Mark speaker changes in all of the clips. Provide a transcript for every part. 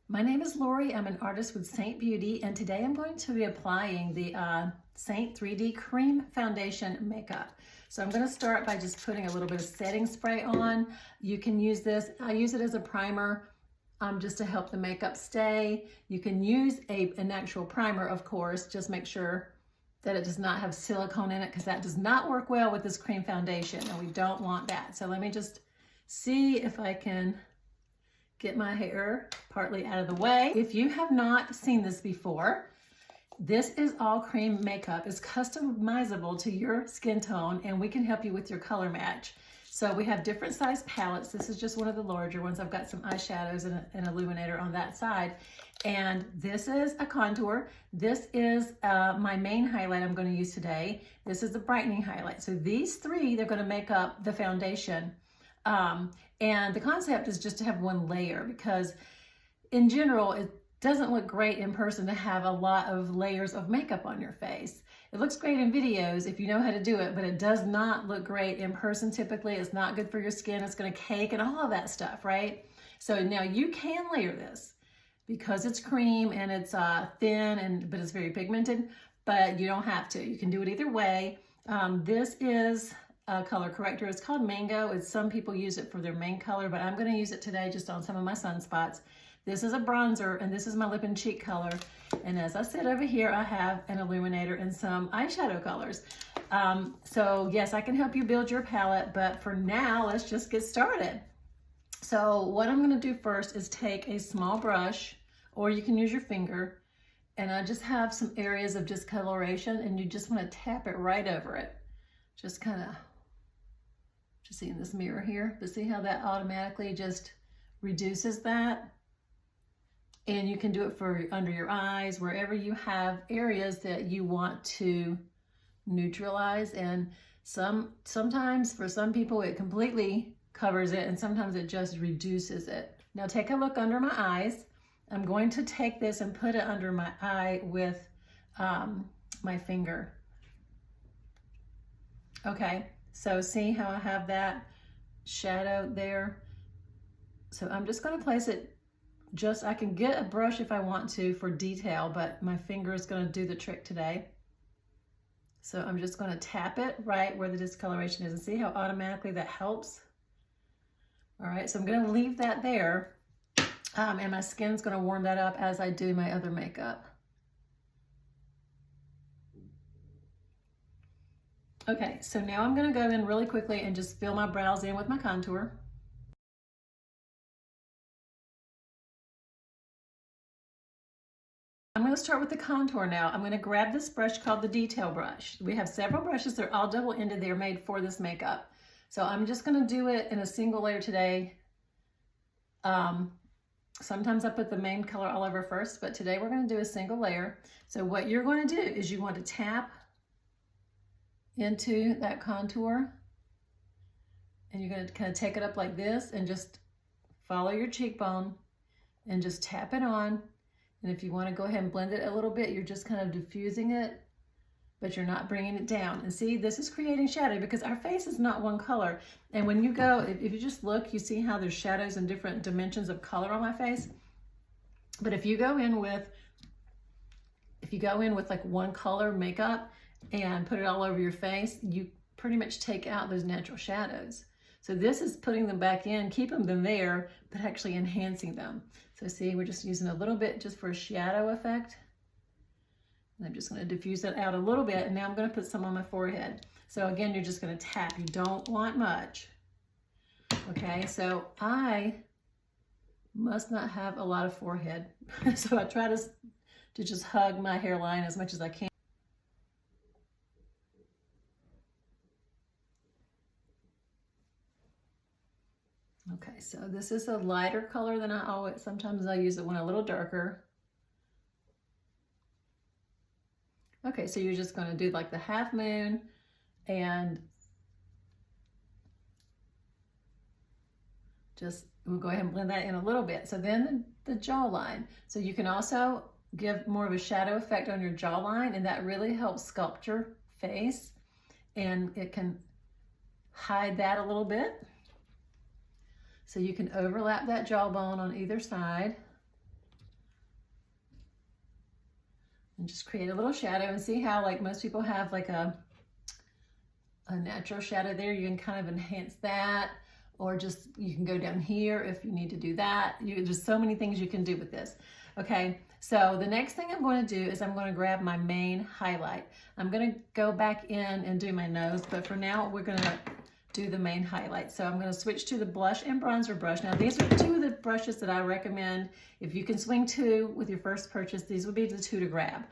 Speaker 1: My name is Lori. I'm an artist with Seint Beauty, and today I'm going to be applying the Seint 3D Cream Foundation Makeup. So I'm going to start by just putting a little bit of setting spray on. You can use this, I use it as a primer just to help the makeup stay. You can use an actual primer, of course. Just make sure that it does not have silicone in it, because that does not work well with this cream foundation, and we don't want that. So let me just see if I can get my hair partly out of the way. If you have not seen this before, this is all cream makeup. It's customizable to your skin tone, and we can help you with your color match. So we have different size palettes. This is just one of the larger ones. I've got some eyeshadows and an illuminator on that side. And this is a contour. This is my main highlight I'm going to use today. This is the brightening highlight. So these three, they're going to make up the foundation. And the concept is just to have one layer, because in general, it doesn't look great in person to have a lot of layers of makeup on your face. It looks great in videos if you know how to do it, but it does not look great in person typically. It's not good for your skin. It's going to cake and all of that stuff, right? So now you can layer this because it's cream and it's thin, but it's very pigmented, but you don't have to. You can do it either way. This is a color corrector. It's called Mango. Some people use it for their main color, but I'm going to use it today just on some of my sunspots. This is a bronzer, and this is my lip and cheek color. And as I said, over here, I have an illuminator and some eyeshadow colors. So yes, I can help you build your palette, but for now, let's just get started. So what I'm going to do first is take a small brush, or you can use your finger, and I just have some areas of discoloration, and you just want to tap it right over it. Just kind of, just see in this mirror here, but see how that automatically just reduces that? And you can do it for under your eyes, wherever you have areas that you want to neutralize. And sometimes for some people it completely covers it, and sometimes it just reduces it. Now take a look under my eyes. I'm going to take this and put it under my eye with my finger. Okay, so see how I have that shadow there? So I'm just going to place it, I can get a brush if I want to for detail, but my finger is going to do the trick today. So I'm just going to tap it right where the discoloration is, and see how automatically that helps? All right, so I'm going to leave that there, and my skin's going to warm that up as I do my other makeup. Okay, so now I'm going to go in really quickly and just fill my brows in with my contour. I'm going to start with the contour now. I'm going to grab this brush called the detail brush. We have several brushes. They're all double-ended. They're made for this makeup. So I'm just going to do it in a single layer today. Sometimes I put the main color all over first, but today we're going to do a single layer. So what you're going to do is you want to tap into that contour, and you're going to kind of take it up like this and just follow your cheekbone and just tap it on. And if you want to go ahead and blend it a little bit, you're just kind of diffusing it, but you're not bringing it down. And see, this is creating shadow, because our face is not one color. And when you go, if you just look, you see how there's shadows and different dimensions of color on my face. But if you go in with like one color makeup and put it all over your face, you pretty much take out those natural shadows. So this is putting them back in, keeping them there, but actually enhancing them. So see, we're just using a little bit just for a shadow effect. And I'm just going to diffuse that out a little bit, and now I'm going to put some on my forehead. So again, you're just going to tap. You don't want much. Okay, so I must not have a lot of forehead. So I try to just hug my hairline as much as I can. Okay, so this is a lighter color than sometimes I use it one a little darker. Okay, so you're just going to do like the half moon, and we'll go ahead and blend that in a little bit. So then the jawline. So you can also give more of a shadow effect on your jawline, and that really helps sculpt your face, and it can hide that a little bit. So you can overlap that jawbone on either side. and just create a little shadow, and see how like most people have like a natural shadow there. You can kind of enhance that, or just you can go down here if you need to do that. There's so many things you can do with this. Okay, so the next thing I'm going to do is I'm going to grab my main highlight. I'm going to go back in and do my nose, but for now we're going to do the main highlight. So I'm going to switch to the blush and bronzer brush. Now these are two of the brushes that I recommend. If you can swing two with your first purchase, these would be the two to grab.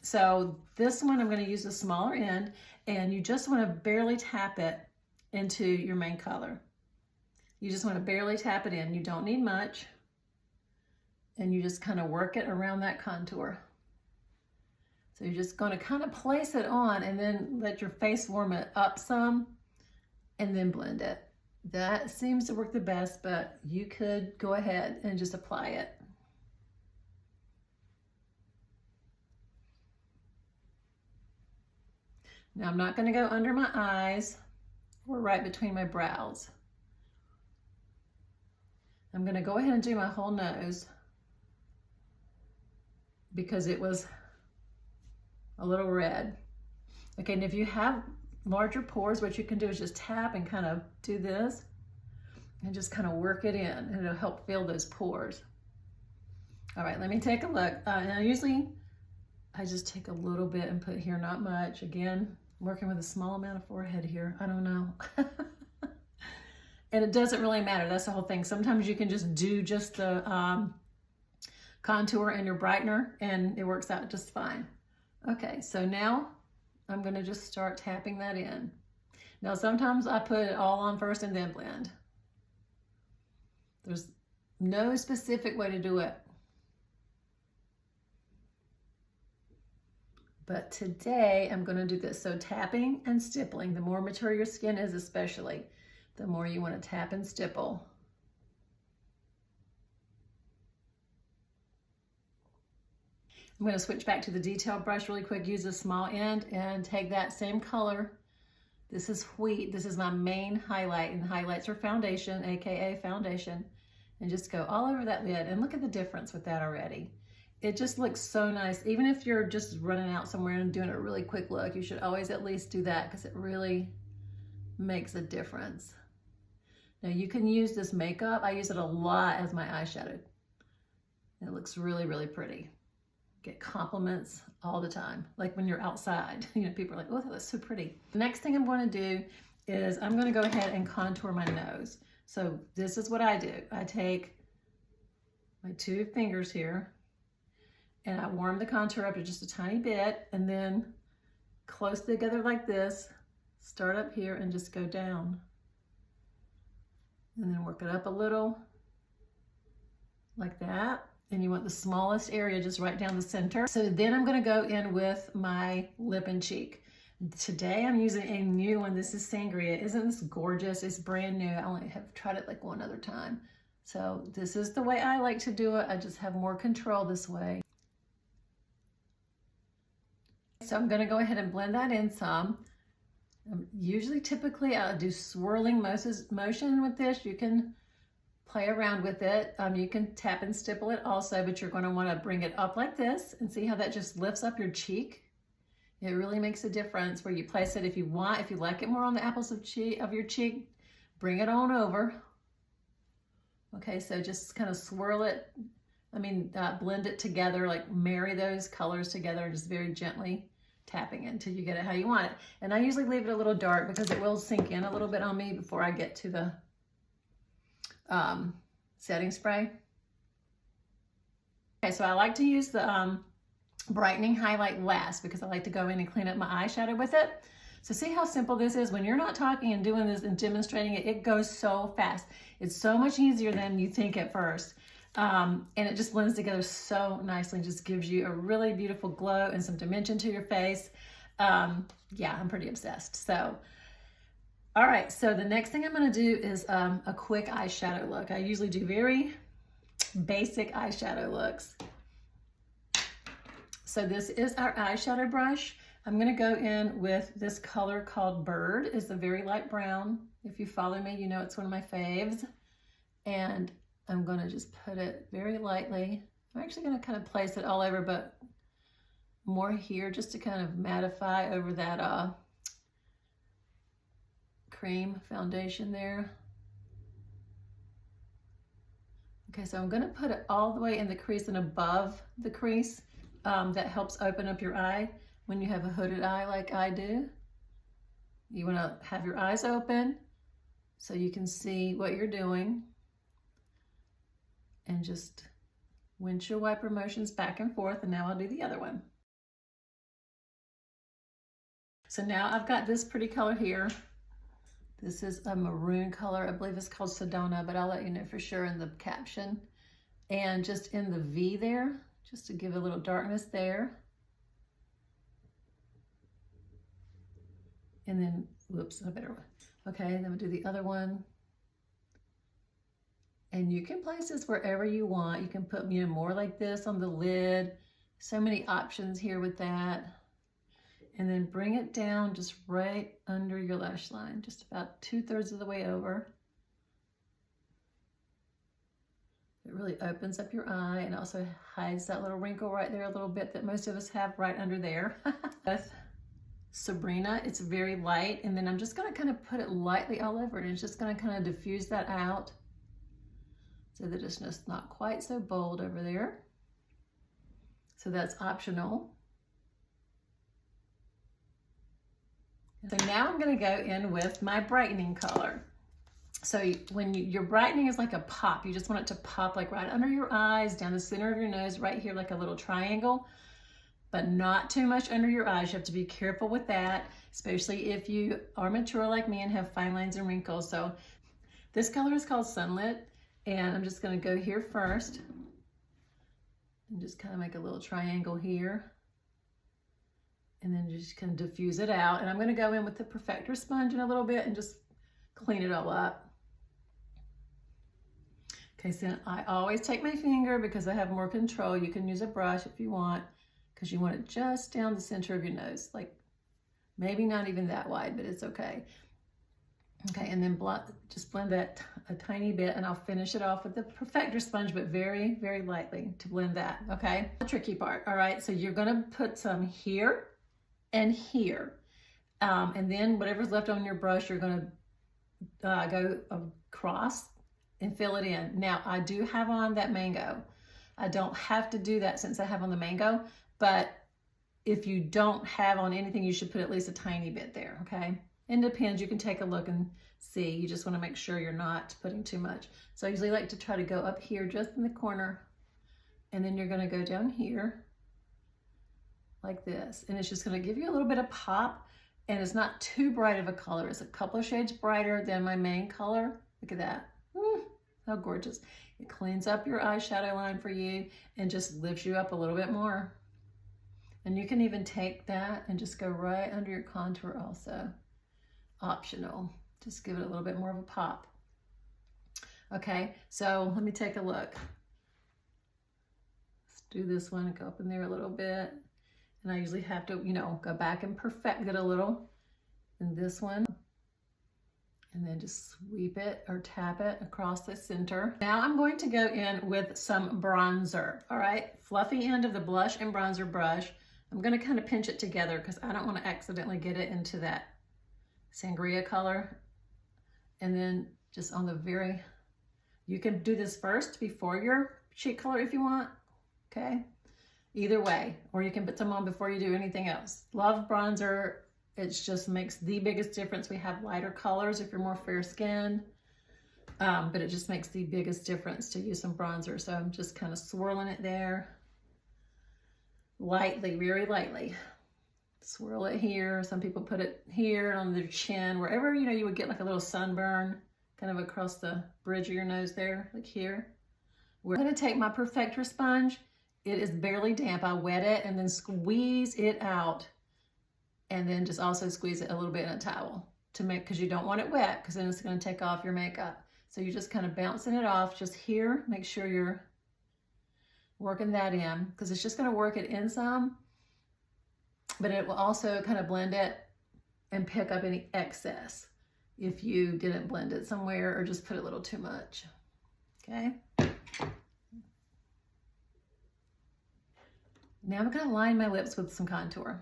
Speaker 1: So this one I'm going to use the smaller end, and you just want to barely tap it into your main color. You just want to barely tap it in. You don't need much. And you just kind of work it around that contour. So you're just going to kind of place it on and then let your face warm it up some, and then blend it. That seems to work the best, but you could go ahead and just apply it. Now I'm not going to go under my eyes or right between my brows. I'm going to go ahead and do my whole nose because it was a little red. Okay, and if you have larger pores, what you can do is just tap and kind of do this and just kind of work it in, and it'll help fill those pores. All right, let me take a look. And usually I just take a little bit and put here, not much. Again, I'm working with a small amount of forehead here. I don't know. And it doesn't really matter. That's the whole thing. Sometimes you can just do just the contour and your brightener, and it works out just fine. Okay, so now I'm going to just start tapping that in. Now, sometimes I put it all on first and then blend. There's no specific way to do it. But today I'm going to do this. So tapping and stippling, the more mature your skin is especially, the more you want to tap and stipple. I'm going to switch back to the detail brush really quick, use a small end, and take that same color. This is wheat. This is my main highlight, and highlights are foundation, aka foundation, and just go all over that lid. And look at the difference with that already. It just looks so nice. Even if you're just running out somewhere and doing a really quick look, you should always at least do that because it really makes a difference. Now you can use this makeup. I use it a lot as my eyeshadow. It looks really, really pretty. Get compliments all the time. Like when you're outside, you know, people are like, oh, that looks so pretty. The next thing I'm going to do is I'm going to go ahead and contour my nose. So this is what I do. I take my two fingers here and I warm the contour up to just a tiny bit, and then close together like this, start up here and just go down. And then work it up a little like that. And you want the smallest area just right down the center. So then I'm going to go in with my lip and cheek. Today I'm using a new one. This is Sangria. Isn't this gorgeous? It's brand new. I only have tried it like one other time. So this is the way I like to do it. I just have more control this way. So I'm going to go ahead and blend that in some. Typically I'll do swirling motion with this. You can play around with it. You can tap and stipple it also, but you're going to want to bring it up like this and see how that just lifts up your cheek. It really makes a difference where you place it. If you want, if you like it more on the apples of your cheek, bring it on over. Okay, so just kind of swirl it. Blend it together, like marry those colors together, just very gently tapping it until you get it how you want it. And I usually leave it a little dark because it will sink in a little bit on me before I get to the setting spray. Okay, so I like to use the brightening highlight last because I like to go in and clean up my eyeshadow with it. So see how simple this is? When you're not talking and doing this and demonstrating it, it goes so fast. It's so much easier than you think at first. And it just blends together so nicely, just gives you a really beautiful glow and some dimension to your face. Yeah, I'm pretty obsessed. So, all right, so the next thing I'm gonna do is a quick eyeshadow look. I usually do very basic eyeshadow looks. So this is our eyeshadow brush. I'm gonna go in with this color called Bird. It's a very light brown. If you follow me, you know it's one of my faves. And I'm gonna just put it very lightly. I'm actually gonna kind of place it all over, but more here just to kind of mattify over that cream foundation there. Okay, so I'm gonna put it all the way in the crease and above the crease. That helps open up your eye when you have a hooded eye like I do. You wanna have your eyes open so you can see what you're doing. And just windshield wiper motions back and forth, and now I'll do the other one. So now I've got this pretty color here. This is a maroon color. I believe it's called Sedona, but I'll let you know for sure in the caption. And just in the V there, just to give a little darkness there. And then, whoops, a better one. Okay, then we'll do the other one. And you can place this wherever you want. You can put, you know, more like this on the lid. So many options here with that. And then bring it down just right under your lash line, just about 2/3 of the way over. It really opens up your eye and also hides that little wrinkle right there a little bit that most of us have right under there. With Sabrina, it's very light, and then I'm just gonna kind of put it lightly all over it, and it's just gonna kind of diffuse that out so that it's just not quite so bold over there. So that's optional. So now I'm going to go in with my brightening color. So when your brightening is like a pop, you just want it to pop like right under your eyes, down the center of your nose, right here like a little triangle, but not too much under your eyes. You have to be careful with that, especially if you are mature like me and have fine lines and wrinkles. So this color is called Sunlit, and I'm just going to go here first and just kind of make a little triangle here. And then just kind of diffuse it out. And I'm going to go in with the perfector sponge in a little bit and just clean it all up. Okay, so I always take my finger because I have more control. You can use a brush if you want, because you want it just down the center of your nose, like maybe not even that wide, but it's okay. Okay, and then just blend that a tiny bit, and I'll finish it off with the perfector sponge, but very, very lightly to blend that, okay? The tricky part, all right? So you're gonna put some here and here. And then whatever's left on your brush, you're gonna go across and fill it in. Now, I do have on that mango. I don't have to do that since I have on the mango, but if you don't have on anything, you should put at least a tiny bit there, okay? It depends, you can take a look and see. You just wanna make sure you're not putting too much. So I usually like to try to go up here just in the corner, and then you're gonna go down here like this. And it's just gonna give you a little bit of pop, and it's not too bright of a color. It's a couple of shades brighter than my main color. Look at that, how gorgeous. It cleans up your eyeshadow line for you and just lifts you up a little bit more. And you can even take that and just go right under your contour also. Optional, just give it a little bit more of a pop. Okay, so let me take a look. Let's do this one, go up in there a little bit. And I usually have to, you know, go back and perfect it a little in this one. And then just sweep it or tap it across the center. Now I'm going to go in with some bronzer, all right? Fluffy end of the blush and bronzer brush. I'm gonna kind of pinch it together because I don't want to accidentally get it into that sangria color. And then just on the very, you can do this first before your cheek color if you want, okay? Either way, or you can put some on before you do anything else. Love bronzer. It just makes the biggest difference. We have lighter colors if you're more fair skinned, but it just makes the biggest difference to use some bronzer. So I'm just kind of swirling it there. Lightly, very lightly. Swirl it here. Some people put it here on their chin, wherever, you know, you would get like a little sunburn, kind of across the bridge of your nose there, like here. We're gonna take my perfector sponge. It is barely damp. I wet it and then squeeze it out. And then just also squeeze it a little bit in a towel to make, because you don't want it wet, because then it's gonna take off your makeup. So you're just kind of bouncing it off just here. Make sure you're working that in, because it's just gonna work it in some, but it will also kind of blend it and pick up any excess if you didn't blend it somewhere or just put a little too much, okay? Now I'm gonna line my lips with some contour.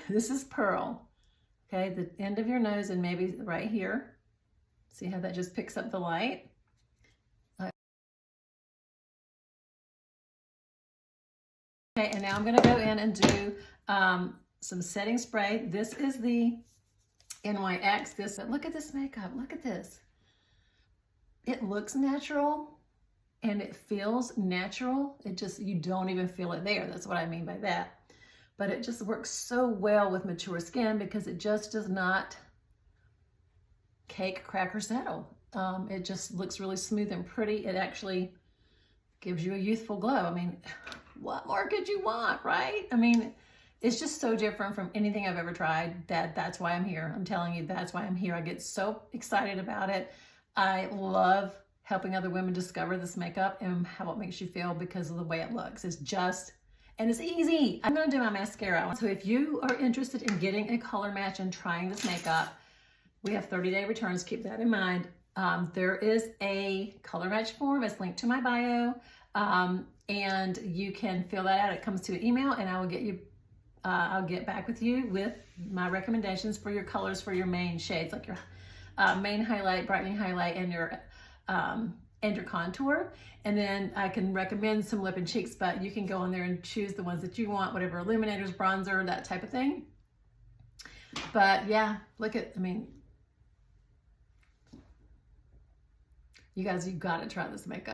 Speaker 1: This is Pearl, okay? The end of your nose and maybe right here. See how that just picks up the light? Okay, and now I'm gonna go in and do some setting spray. This is the NYX. Look at this makeup, look at this. It looks natural and it feels natural. It just, you don't even feel it there. That's what I mean by that. But it just works so well with mature skin because it just does not cake, crack, or settle. It just looks really smooth and pretty. It actually gives you a youthful glow. I mean, what more could you want, right? I mean, it's just so different from anything I've ever tried. That's why I'm here. I'm telling you, that's why I'm here. I get so excited about it. I love helping other women discover this makeup and how it makes you feel because of the way it looks. It's just, and it's easy. I'm gonna do my mascara. So if you are interested in getting a color match and trying this makeup, we have 30-day returns, keep that in mind. There is a color match form, it's linked to my bio, and you can fill that out. It comes to an email and I will get you, I'll get back with you with my recommendations for your colors for your main shades, like your main highlight, brightening highlight, and your contour. And then I can recommend some lip and cheeks, but you can go on there and choose the ones that you want, whatever illuminators, bronzer, that type of thing. But yeah, look at, I mean, you guys, you've got to try this makeup.